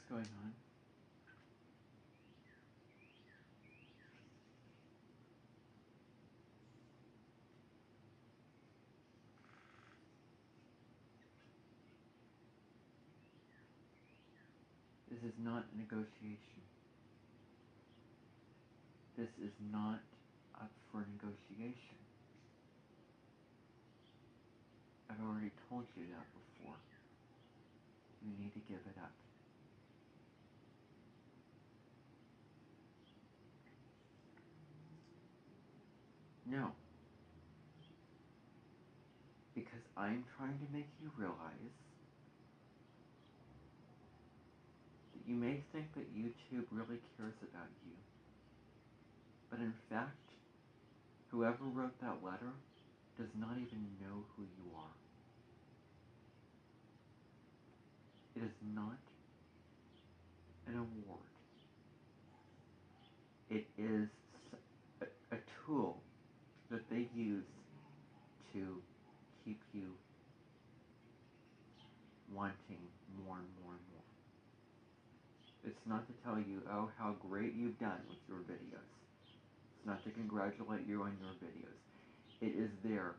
going on. This is not a negotiation. This is not up for negotiation. I've already told you that before. You need to give it up. No. Because I'm trying to make you realize that you may think that YouTube really cares about you. But in fact, whoever wrote that letter does not even know who you are. It is not an award. It is a tool that they use to keep you wanting more and more and more. It's not to tell you, oh, how great you've done with your videos. It's not to congratulate you on your videos. It is there.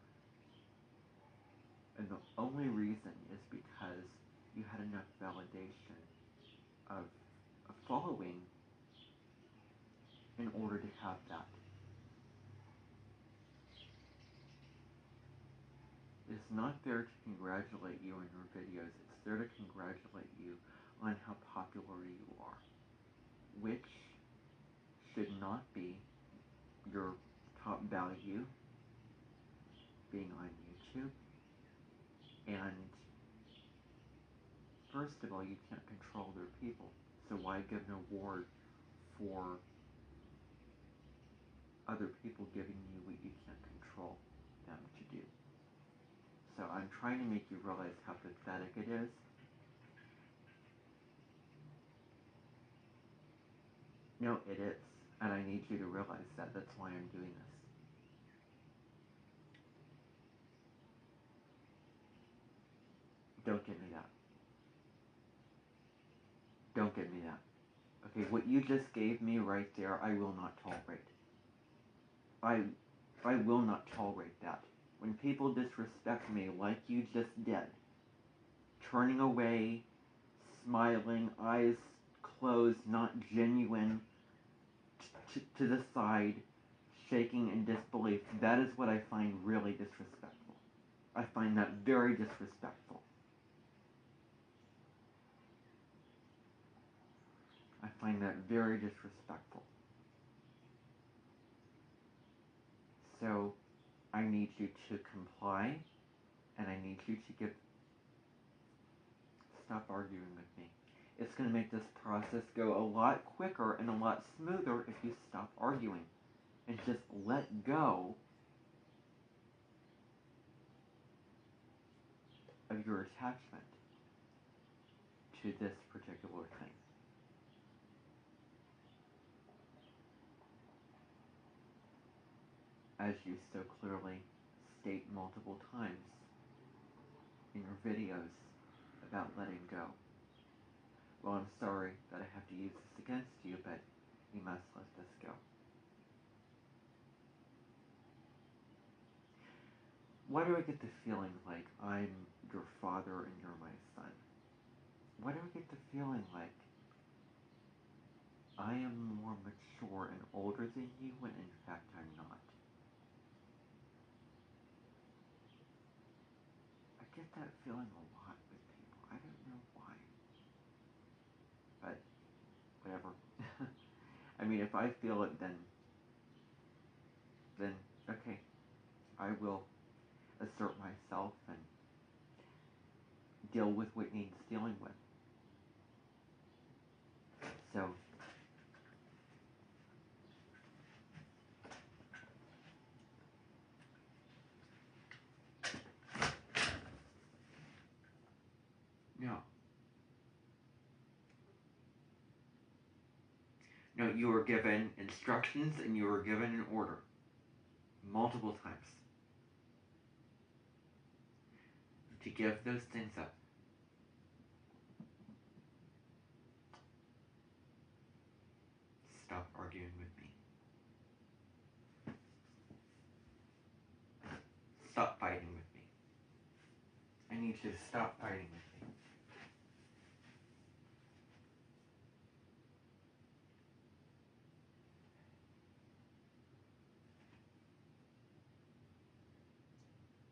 And the only reason is because you had enough validation of a following in order to have that. It's not there to congratulate you on your videos. It's there to congratulate you on how popular you are, which should not be your top value being on YouTube. And first of all, you can't control their people, so why give an award for other people giving you what you can't control them to do? So I'm trying to make you realize how pathetic it is. No, it is. And I need you to realize that. That's why I'm doing this. Don't give me that. Don't give me that. Okay, what you just gave me right there, I will not tolerate. I will not tolerate that. When people disrespect me like you just did, turning away, smiling, eyes closed, not genuine, to the side, shaking in disbelief, that is what I find really disrespectful. I find that very disrespectful. I find that very disrespectful. So, I need you to comply, and I need you to stop arguing with me. It's going to make this process go a lot quicker and a lot smoother if you stop arguing and just let go of your attachment to this particular thing. As you so clearly state multiple times in your videos about letting go. Well, I'm sorry that I have to use this against you, but you must let this go. Why do I get the feeling like I'm your father and you're my son? Why do I get the feeling like I am more mature and older than you when in fact I'm not? I get that feeling a lot with people. I don't know why. But whatever. I mean, if I feel it, then okay, I will assert myself and deal with what needs dealing with. So, no. No, you were given instructions and you were given an order multiple times to give those things up. stop fighting with me. I need you to stop fighting with me.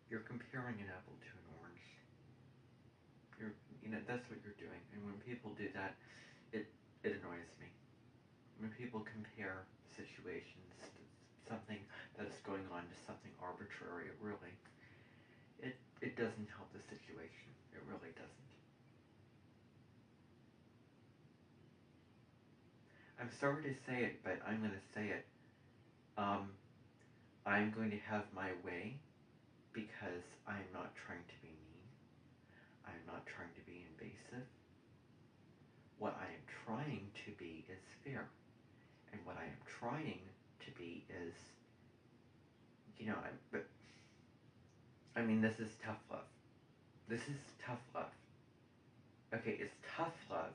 You're comparing an apple to an orange. That's what you're doing. And when people do that, it annoys me. When people compare situations to something that's going on to something arbitrary, it doesn't help the situation. It really doesn't. I'm sorry to say it, but I'm going to say it. I'm going to have my way because I'm not trying to be mean. I'm not trying to be invasive. What I am trying to be is fair. And what I am trying to be is, this is tough love. This is tough love. Okay, it's tough love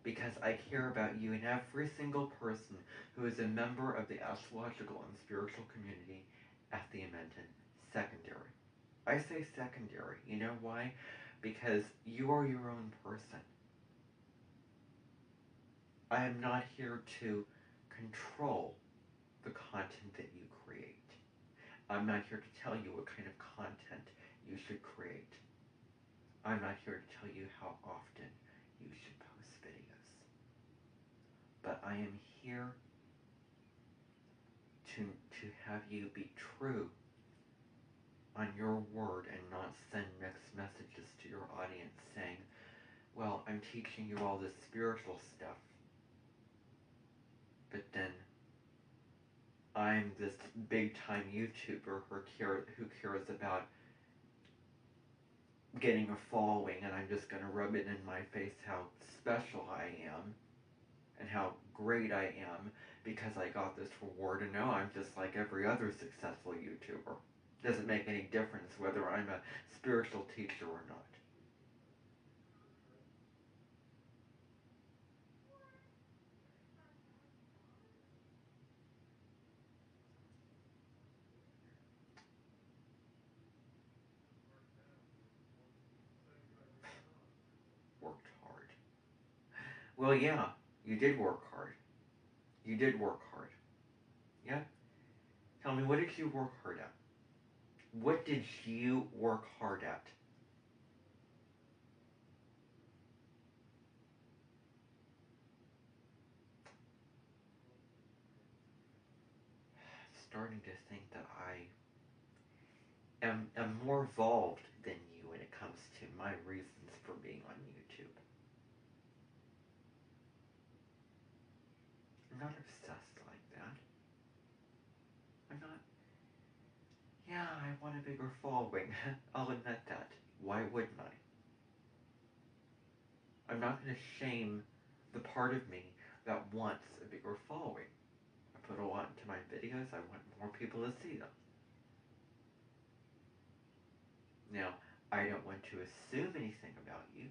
because I care about you and every single person who is a member of the astrological and spiritual community at the Edmonton secondary. I say secondary. You know why? Because you are your own person. I am not here to control the content that you create. I'm not here to tell you what kind of content you should create. I'm not here to tell you how often you should post videos. But I am here to have you be true on your word and not send mixed messages to your audience saying, well, I'm teaching you all this spiritual stuff, but then I'm this big-time YouTuber who cares about getting a following, and I'm just going to rub it in my face how special I am and how great I am because I got this reward, and no, I'm just like every other successful YouTuber. Doesn't make any difference whether I'm a spiritual teacher or not. Worked hard. Well, yeah, you did work hard. You did work hard. Yeah? Tell me, what did you work hard at? What did you work hard at? Starting to think that I am more evolved than you when it comes to my reasons for being on YouTube. I'm not obsessed like that. I'm not. Yeah, I want a bigger following. I'll admit that. Why wouldn't I? I'm not going to shame the part of me that wants a bigger following. I put a lot into my videos. I want more people to see them. Now, I don't want to assume anything about you.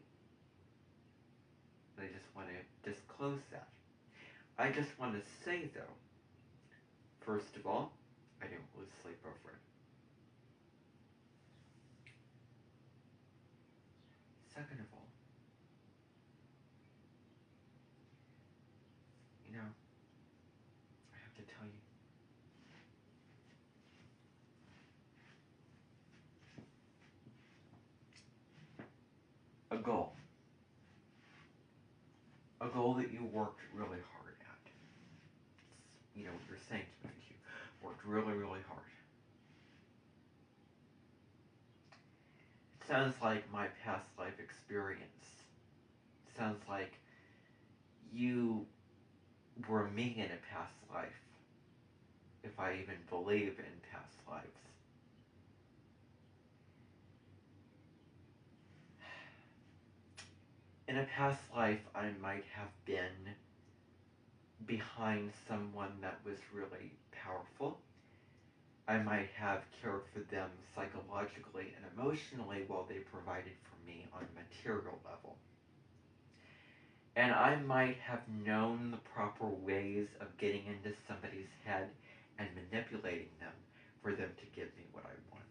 I just want to disclose that. I just want to say, though, first of all, I didn't lose sleep over it. Second of all, I have to tell you, a goal that you worked really hard at. What you're saying to me, you worked really, really hard. It sounds like my past life experience. It sounds like you were me in a past life, if I even believe in past lives. In a past life, I might have been behind someone that was really powerful. I might have cared for them psychologically and emotionally while they provided for me on a material level. And I might have known the proper ways of getting into somebody's head and manipulating them for them to give me what I want.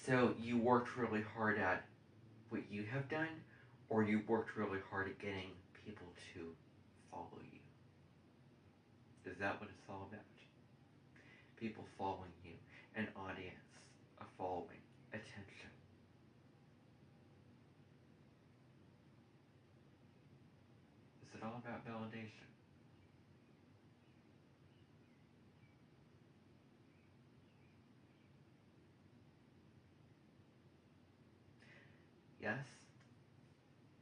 So you worked really hard at what you have done, or you worked really hard at getting people to follow you? Is that what it's all about? People following you, an audience, a following, attention. Is it all about validation? Yes,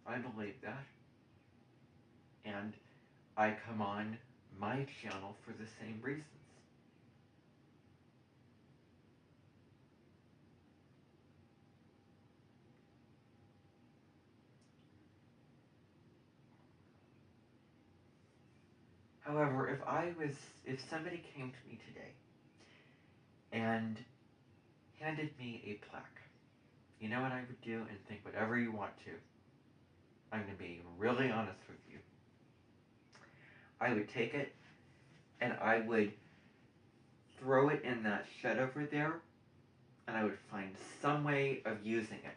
I believe that. And I come on my channel for the same reasons. However, if somebody came to me today and handed me a plaque, you know what I would do, and think whatever you want to. I'm going to be really honest with you. I would take it and I would throw it in that shed over there, and I would find some way of using it.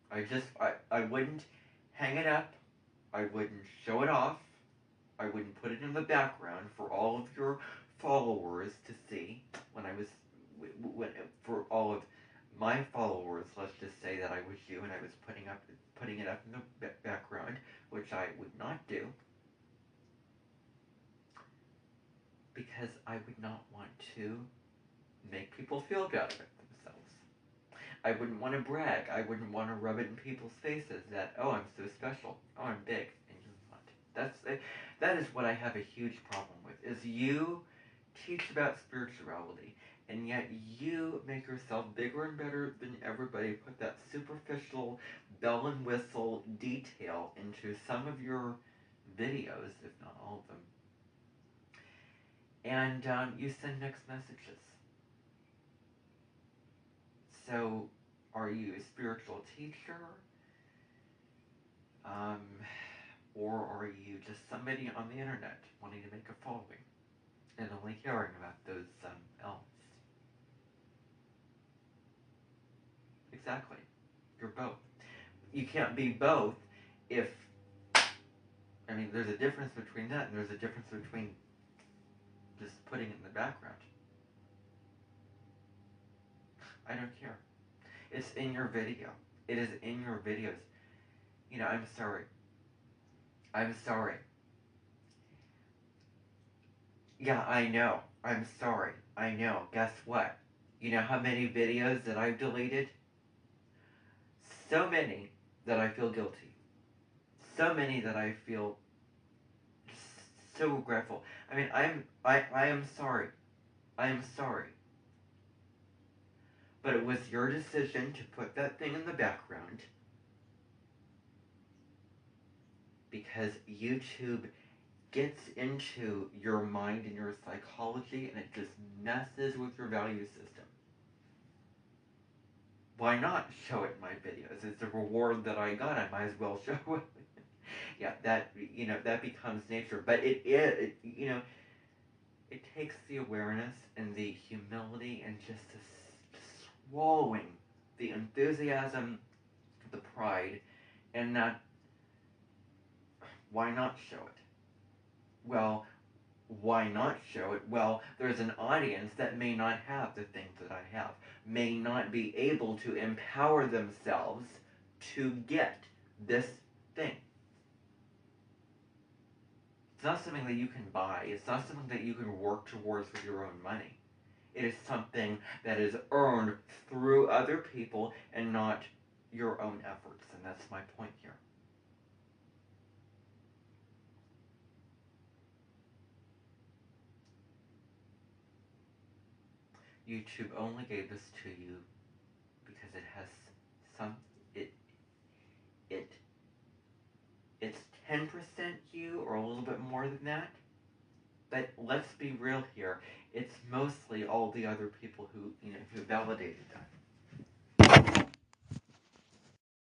I wouldn't hang it up. I wouldn't show it off. I wouldn't put it in the background for all of your followers to see for all of my followers. Let's just say that I was you and I was putting it up in the background, which I would not do, because I would not want to make people feel bad about themselves. I wouldn't want to brag. I wouldn't want to rub it in people's faces that, oh, I'm so special. Oh, I'm big, and you're not. That is what I have a huge problem with, is you teach about spirituality, and yet you make yourself bigger and better than everybody, put that superficial bell and whistle detail into some of your videos, if not all of them, and you send mixed messages. So, are you a spiritual teacher? Or are you just somebody on the internet wanting to make a following and only caring about those elements? Exactly. You're both. You can't be both if, I mean, there's a difference between that, and there's a difference between just putting it in the background. I don't care. It's in your video. It is in your videos. You know, I'm sorry. I'm sorry. Yeah, I know. I'm sorry. I know. Guess what? You know how many videos that I've deleted? So many that I feel guilty. So many that I feel so regretful. I mean, I am sorry. I am sorry. But it was your decision to put that thing in the background, because YouTube gets into your mind and your psychology, and it just messes with your value system. Why not show it in my videos? It's a reward that I got. I might as well show it. Yeah, that becomes nature. But it takes the awareness and the humility and just swallowing the enthusiasm, the pride, and that. Why not show it? Well, why not show it? Well, there's an audience that may not have the things that I have, may not be able to empower themselves to get this thing. It's not something that you can buy. It's not something that you can work towards with your own money. It is something that is earned through other people and not your own efforts, and that's my point here. YouTube only gave this to you because it has it's 10% you, or a little bit more than that. But let's be real here. It's mostly all the other people who validated that.